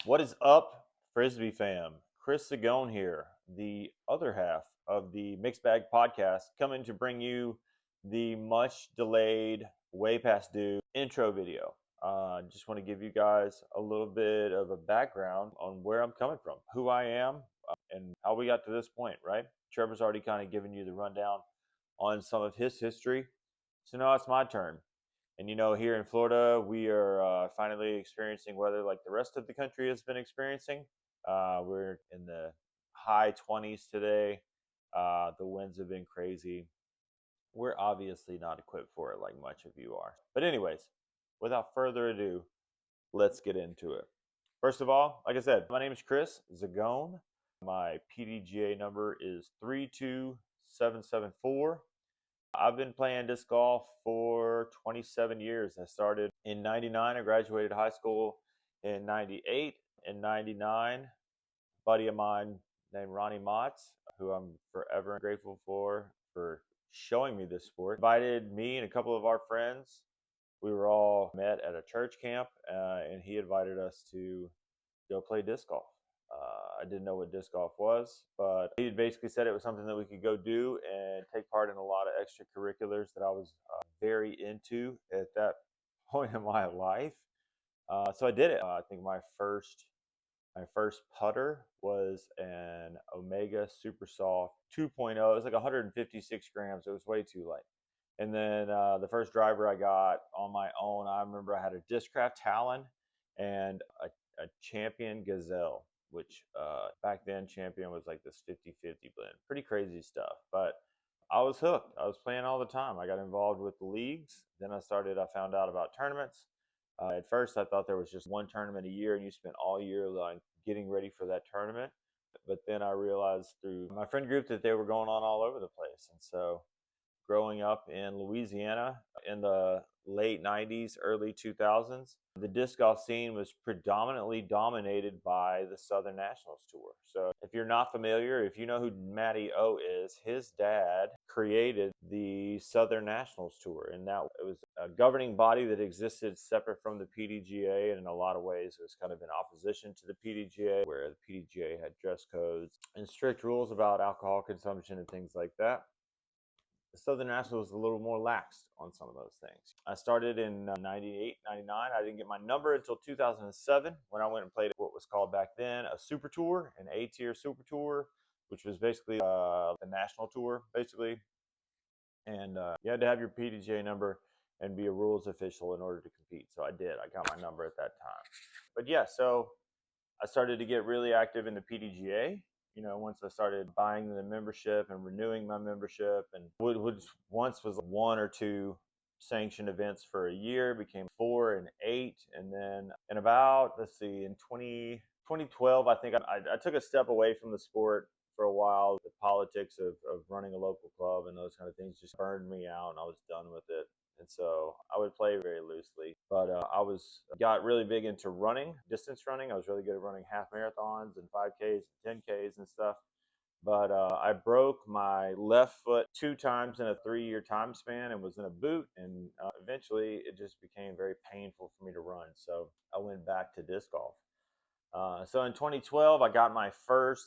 What is up, Frisbee fam? Chris Zagone here, the other half of the Mixed Bag podcast, coming to bring you the much delayed, way past due intro video. Just want to give you guys a little bit of a background on where I'm coming from, who I am, and how we got to this point, right? Trevor's already kind of given you the rundown on some of his history. So now it's my turn. And here in Florida, we are finally experiencing weather like the rest of the country has been experiencing. We're in the high 20s today. The winds have been crazy. We're obviously not equipped for it like much of you are. But, anyways, without further ado, let's get into it. First of all, like I said, my name is Chris Zagone. My PDGA number is 32774. I've been playing disc golf for 27 years. I started in 99. I graduated high school in 98. In 99, a buddy of mine named Ronnie Motts, who I'm forever grateful for showing me this sport, invited me and a couple of our friends. We were all met at a church camp, and he invited us to go play disc golf. I didn't know what disc golf was, but he basically said it was something that we could go do and take part in a lot of extracurriculars that I was very into at that point in my life. So I did it. I think my first putter was an Omega Super Soft 2.0. It was like 156 grams. It was way too light. And then the first driver I got on my own, I remember I had a Discraft Talon and a Champion Gazelle, which back then Champion was like this 50-50 blend. Pretty crazy stuff. But I was hooked. I was playing all the time. I got involved with the leagues. Then I found out about tournaments. At first, I thought there was just one tournament a year and you spent all year like getting ready for that tournament. But then I realized through my friend group that they were going on all over the place. And so growing up in Louisiana in the late 90s, early 2000s, the disc golf scene was predominantly dominated by the Southern Nationals Tour. So if you're not familiar, if you know who Matty O is, his dad created the Southern Nationals Tour. And that it was a governing body that existed separate from the PDGA. And in a lot of ways, it was kind of in opposition to the PDGA, where the PDGA had dress codes and strict rules about alcohol consumption and things like that. The Southern National was a little more lax on some of those things. I started in 98, 99. I didn't get my number until 2007 when I went and played what was called back then a Super Tour, an A-tier Super Tour, which was basically the national tour, basically. And you had to have your PDGA number and be a rules official in order to compete. So I did. I got my number at that time. But yeah, so I started to get really active in the PDGA. Once I started buying the membership and renewing my membership, and which once was one or two sanctioned events for a year, became 4 and 8. And then in about, let's see, in 2012, I think I took a step away from the sport for a while. The politics of running a local club and those kind of things just burned me out, and I was done with it. And so I would play very loosely, but I got really big into running, distance running. I was really good at running half marathons and 5Ks, 10Ks and stuff. But I broke my left foot 2 times in a 3-year time span and was in a boot. And eventually it just became very painful for me to run. So I went back to disc golf. So in 2012, I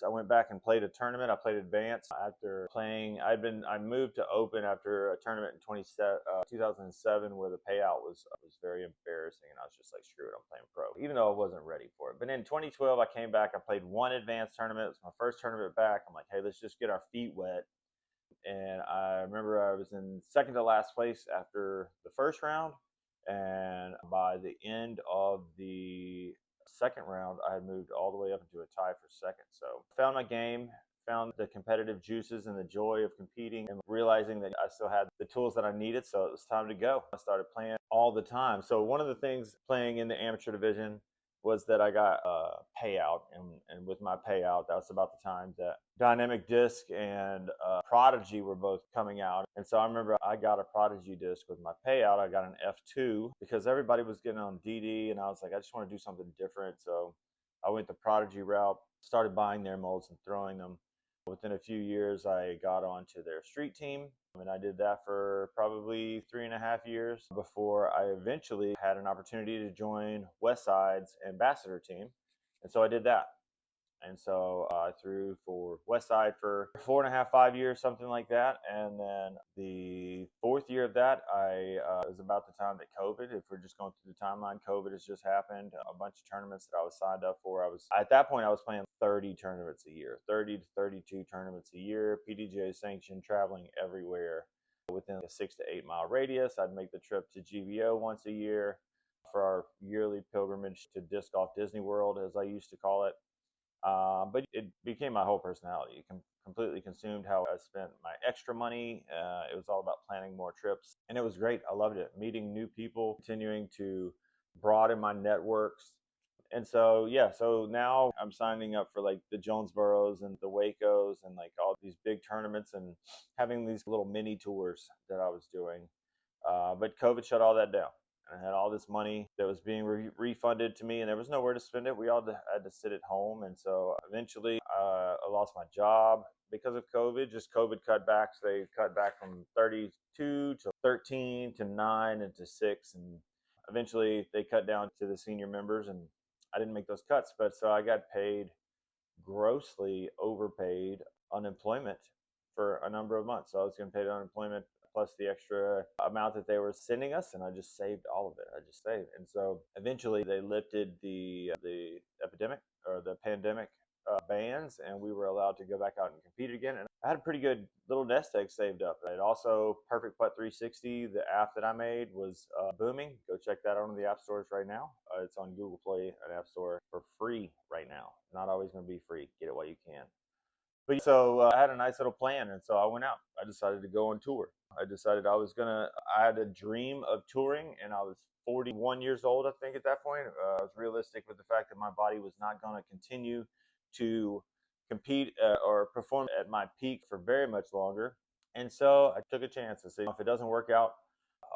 went back and played a tournament. I played advanced after playing. I moved to open after a tournament in 2007 where the payout was very embarrassing. And I was just like, screw it, I'm playing pro, even though I wasn't ready for it. But in 2012, I came back. I played one advanced tournament. It was my first tournament back. I'm like, hey, let's just get our feet wet. And I remember I was in second to last place after the first round. And by the end of the second round, I had moved all the way up into a tie for second. So found my game, found the competitive juices and the joy of competing and realizing that I still had the tools that I needed. So it was time to go. I started playing all the time. So one of the things playing in the amateur division was that I got a payout. And with my payout, that was about the time that Dynamic Disc and Prodigy were both coming out. And so I remember I got a Prodigy disc with my payout. I got an F2 because everybody was getting on DD, and I was like, I just want to do something different. So I went the Prodigy route, started buying their molds and throwing them. Within a few years, I got onto their street team, and I did that for probably 3.5 years before I eventually had an opportunity to join Westside's ambassador team. And so I did that. And so I threw for Westside for 4.5, 5 years, something like that. And then the fourth year of that, I was about the time that COVID, if we're just going through the timeline, COVID has just happened. A bunch of tournaments that I was signed up for. At that point, I was playing 30 tournaments a year, 30 to 32 tournaments a year, PDGA sanctioned, traveling everywhere within a 6 to 8 mile radius. I'd make the trip to GBO once a year for our yearly pilgrimage to Disc Golf Disney World, as I used to call it. But it became my whole personality. It completely consumed how I spent my extra money. It was all about planning more trips, and it was great. I loved it. Meeting new people, continuing to broaden my networks. And so, yeah, so now I'm signing up for like the Jonesboroughs and the Wacos and like all these big tournaments and having these little mini tours that I was doing. But COVID shut all that down. I had all this money that was being refunded to me, and there was nowhere to spend it. We all had to sit at home, and so eventually I lost my job because of COVID. Just COVID cutbacks. They cut back from 32 to 13 to 9 and to 6, and eventually they cut down to the senior members, and I didn't make those cuts. But so I got paid grossly overpaid unemployment for a number of months. So I was getting paid unemployment plus the extra amount that they were sending us, and I just saved all of it. I just saved, and so eventually they lifted the epidemic or the pandemic bans, and we were allowed to go back out and compete again. And I had a pretty good little nest egg saved up. And also, Perfect Putt 360, the app that I made, was booming. Go check that out on the app stores right now. It's on Google Play and App Store for free right now. Not always going to be free. Get it while you can. But so I had a nice little plan, and so I went out. I decided to go on tour. I decided I had a dream of touring, and I was 41 years old, I think, at that point. I was realistic with the fact that my body was not going to continue to compete or perform at my peak for very much longer. And so I took a chance and said, if it doesn't work out,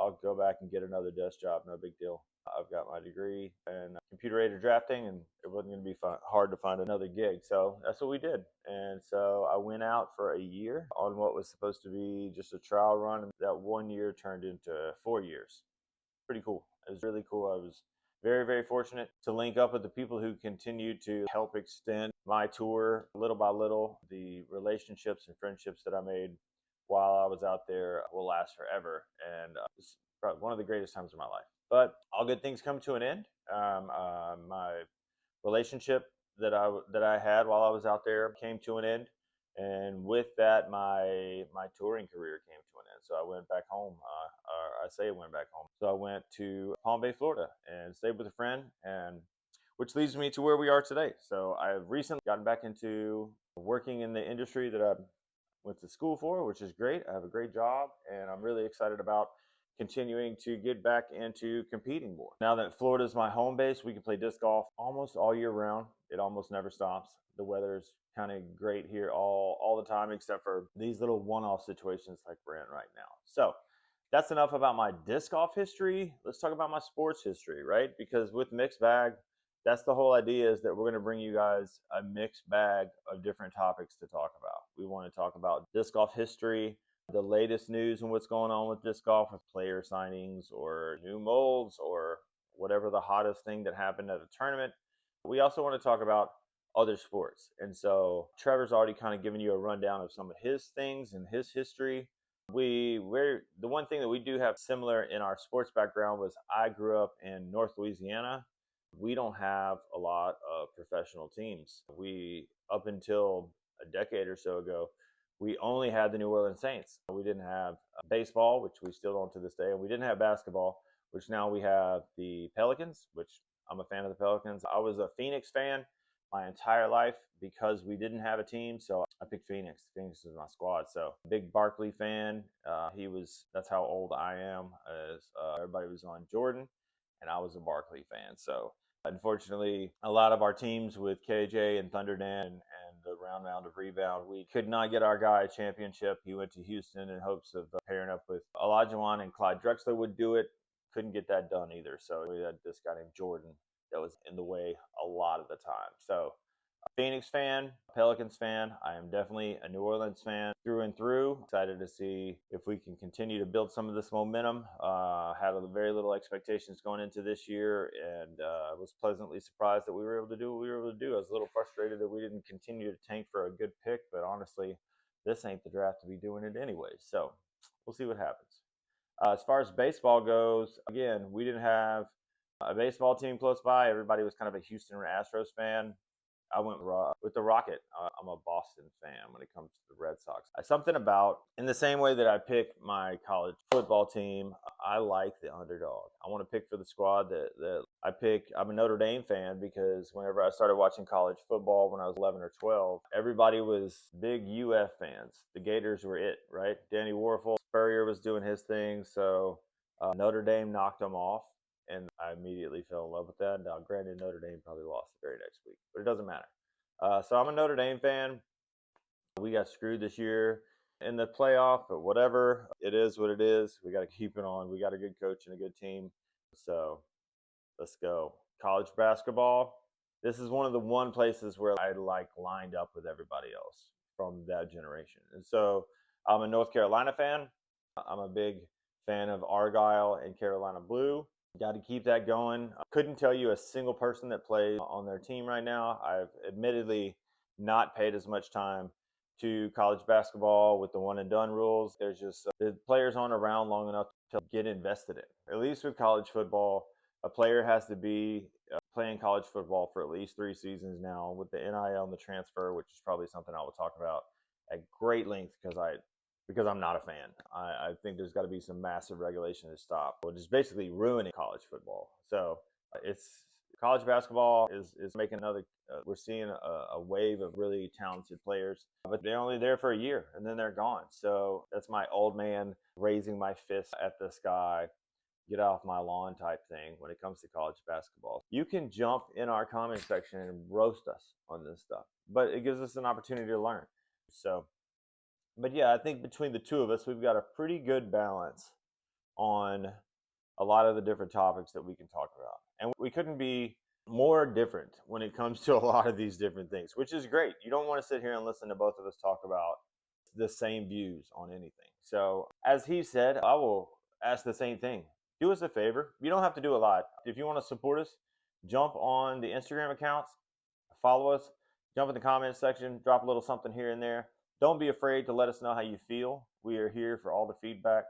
I'll go back and get another desk job. No big deal. I've got my degree in computer aided drafting, and it wasn't going to be hard to find another gig. So that's what we did. And so I went out for a year on what was supposed to be just a trial run. And that 1 year turned into 4 years. Pretty cool. It was really cool. I was very, very fortunate to link up with the people who continued to help extend my tour little by little. The relationships and friendships that I made while I was out there will last forever. And it's probably one of the greatest times of my life. But all good things come to an end. My relationship that I had while I was out there came to an end, and with that, my touring career came to an end. So I went back home. Or I say I went back home. So I went to Palm Bay, Florida, and stayed with a friend, and which leads me to where we are today. So I've recently gotten back into working in the industry that I went to school for, which is great. I have a great job, and I'm really excited about continuing to get back into competing more. Now that Florida is my home base, we can play disc golf almost all year round. It almost never stops. The weather is kind of great here all the time, except for these little one-off situations like we're in right now. So that's enough about my disc golf history. Let's talk about my sports history, right? Because with Mixed Bag, that's the whole idea, is that we're going to bring you guys a mixed bag of different topics to talk about. We want to talk about disc golf history, the latest news and what's going on with disc golf, with player signings or new molds or whatever the hottest thing that happened at a tournament. We also want to talk about other sports. And so Trevor's already kind of given you a rundown of some of his things and his history. We're the one thing that we do have similar in our sports background was I grew up in North Louisiana. We don't have a lot of professional teams. We, up until a decade or so ago, we only had the New Orleans Saints. We didn't have baseball, which we still don't to this day, and we didn't have basketball, which now we have the Pelicans, which I'm a fan of the Pelicans. I was a Phoenix fan my entire life because we didn't have a team, so I picked Phoenix. Phoenix is my squad. So big Barkley fan. That's how old I am. As everybody was on Jordan, and I was a Barkley fan. So unfortunately, a lot of our teams with KJ and Thunderdance and the round of rebound, we could not get our guy a championship. He went to Houston in hopes of pairing up with Olajuwon, and Clyde Drexler would do it. Couldn't get that done either. So we had this guy named Jordan that was in the way a lot of the time. So Phoenix fan, Pelicans fan. I am definitely a New Orleans fan through and through. Excited to see if we can continue to build some of this momentum. Had very little expectations going into this year, and was pleasantly surprised that we were able to do what we were able to do. I was a little frustrated that we didn't continue to tank for a good pick, but honestly, this ain't the draft to be doing it anyway. So we'll see what happens. As far as baseball goes, again, we didn't have a baseball team close by. Everybody was kind of a Houston Astros fan. I went with the Rocket. I'm a Boston fan when it comes to the Red Sox. Something about, in the same way that I pick my college football team, I like the underdog. I want to pick for the squad that I pick. I'm a Notre Dame fan because whenever I started watching college football when I was 11 or 12, everybody was big UF fans. The Gators were it, right? Danny Warfel, Spurrier was doing his thing. So Notre Dame knocked them off. And I immediately fell in love with that. Now, granted, Notre Dame probably lost the very next week, but it doesn't matter. So I'm a Notre Dame fan. We got screwed this year in the playoff, but whatever. It is what it is. We got to keep it on. We got a good coach and a good team. So let's go. College basketball. This is one of the places where I lined up with everybody else from that generation. And so I'm a North Carolina fan. I'm a big fan of Argyle and Carolina Blue. Got to keep that going. I couldn't tell you a single person that plays on their team right now. I've admittedly not paid as much time to college basketball with the one and done rules. There's just the players aren't around long enough to get invested in. At least with college football, a player has to be playing college football for at least 3 seasons now with the NIL and the transfer, which is probably something I will talk about at great length because I'm not a fan. I think there's got to be some massive regulation to stop, which is basically ruining college football. So it's college basketball is making another. We're seeing a wave of really talented players, but they're only there for a year and then they're gone. So that's my old man raising my fist at the sky, get off my lawn type thing when it comes to college basketball. You can jump in our comment section and roast us on this stuff, but it gives us an opportunity to learn. So. But yeah, I think between the two of us, we've got a pretty good balance on a lot of the different topics that we can talk about. And we couldn't be more different when it comes to a lot of these different things, which is great. You don't want to sit here and listen to both of us talk about the same views on anything. So, as he said, I will ask the same thing. Do us a favor. You don't have to do a lot. If you want to support us, jump on the Instagram accounts, follow us, jump in the comments section, drop a little something here and there. Don't be afraid to let us know how you feel. We are here for all the feedback.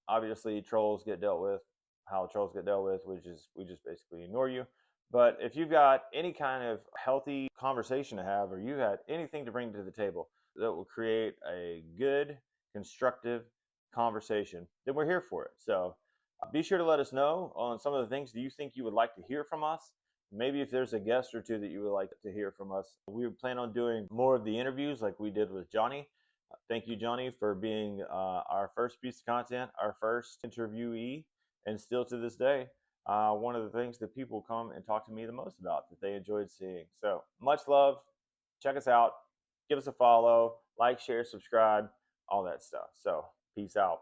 Obviously, trolls get dealt with. How trolls get dealt with, which is we just basically ignore you. But if you've got any kind of healthy conversation to have, or you had anything to bring to the table that will create a good, constructive conversation, then we're here for it. So be sure to let us know on some of the things that you think you would like to hear from us. Maybe if there's a guest or two that you would like to hear from us. We plan on doing more of the interviews like we did with Johnny. Thank you, Johnny, for being our first piece of content, our first interviewee, and still to this day, one of the things that people come and talk to me the most about that they enjoyed seeing. So much love. Check us out. Give us a follow. Like, share, subscribe, all that stuff. So peace out.